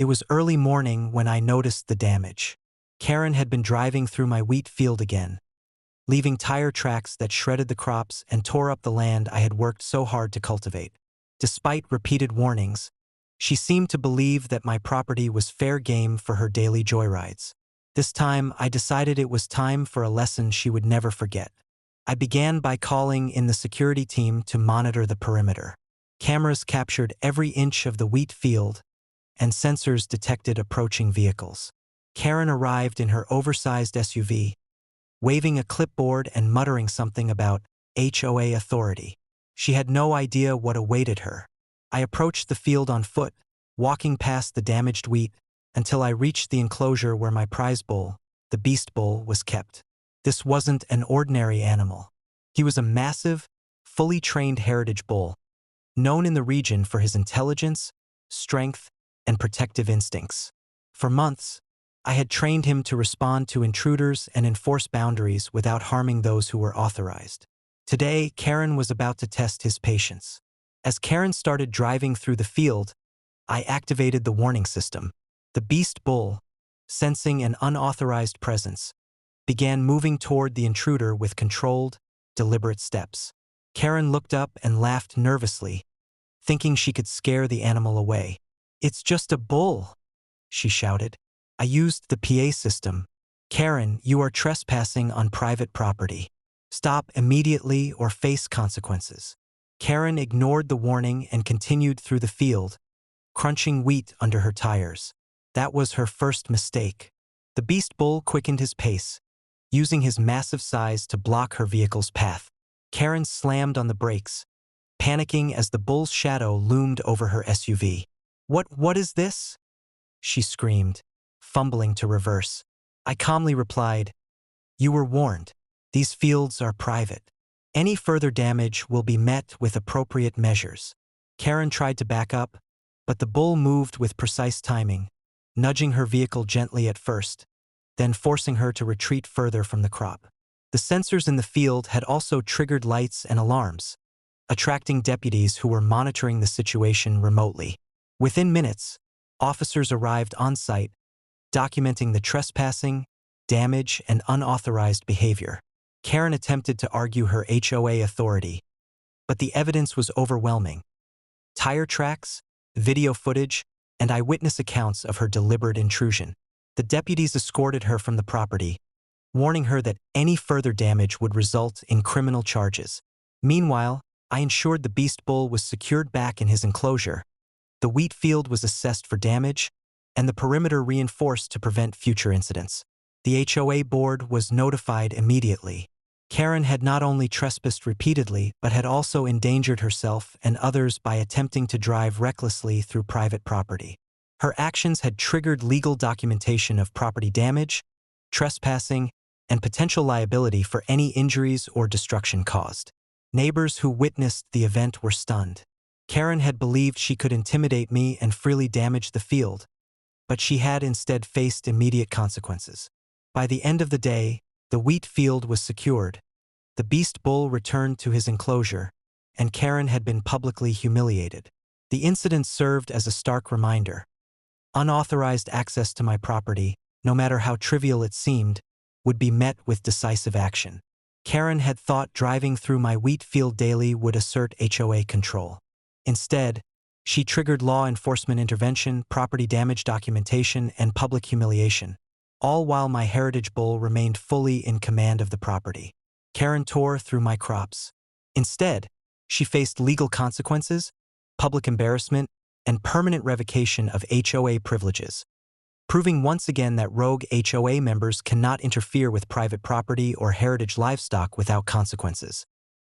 It was early morning when I noticed the damage. Karen had been driving through my wheat field again, leaving tire tracks that shredded the crops and tore up the land I had worked so hard to cultivate. Despite repeated warnings, she seemed to believe that my property was fair game for her daily joyrides. This time, I decided it was time for a lesson she would never forget. I began by calling in the security team to monitor the perimeter. Cameras captured every inch of the wheat field, and sensors detected approaching vehicles. Karen arrived in her oversized SUV, waving a clipboard and muttering something about HOA authority. She had no idea what awaited her. I approached the field on foot, walking past the damaged wheat, until I reached the enclosure where my prize bull, the beast bull, was kept. This wasn't an ordinary animal. He was a massive, fully trained heritage bull, known in the region for his intelligence, strength, and protective instincts. For months, I had trained him to respond to intruders and enforce boundaries without harming those who were authorized. Today, Karen was about to test his patience. As Karen started driving through the field, I activated the warning system. The beast bull, sensing an unauthorized presence, began moving toward the intruder with controlled, deliberate steps. Karen looked up and laughed nervously, thinking she could scare the animal away. "It's just a bull," she shouted. I used the PA system. "Karen, you are trespassing on private property. Stop immediately or face consequences." Karen ignored the warning and continued through the field, crunching wheat under her tires. That was her first mistake. The beast bull quickened his pace, using his massive size to block her vehicle's path. Karen slammed on the brakes, panicking as the bull's shadow loomed over her SUV. What is this?" she screamed, fumbling to reverse. I calmly replied, "You were warned. These fields are private. Any further damage will be met with appropriate measures." Karen tried to back up, but the bull moved with precise timing, nudging her vehicle gently at first, then forcing her to retreat further from the crop. The sensors in the field had also triggered lights and alarms, attracting deputies who were monitoring the situation remotely. Within minutes, officers arrived on site, documenting the trespassing, damage, and unauthorized behavior. Karen attempted to argue her HOA authority, but the evidence was overwhelming. Tire tracks, video footage, and eyewitness accounts of her deliberate intrusion. The deputies escorted her from the property, warning her that any further damage would result in criminal charges. Meanwhile, I ensured the beast bull was secured back in his enclosure. The wheat field was assessed for damage, and the perimeter reinforced to prevent future incidents. The HOA board was notified immediately. Karen had not only trespassed repeatedly, but had also endangered herself and others by attempting to drive recklessly through private property. Her actions had triggered legal documentation of property damage, trespassing, and potential liability for any injuries or destruction caused. Neighbors who witnessed the event were stunned. Karen had believed she could intimidate me and freely damage the field, but she had instead faced immediate consequences. By the end of the day, the wheat field was secured, the beast bull returned to his enclosure, and Karen had been publicly humiliated. The incident served as a stark reminder. Unauthorized access to my property, no matter how trivial it seemed, would be met with decisive action. Karen had thought driving through my wheat field daily would assert HOA control. Instead, she triggered law enforcement intervention, property damage documentation, and public humiliation, all while my heritage bull remained fully in command of the property. Karen tore through my crops. Instead, she faced legal consequences, public embarrassment, and permanent revocation of HOA privileges, proving once again that rogue HOA members cannot interfere with private property or heritage livestock without consequences.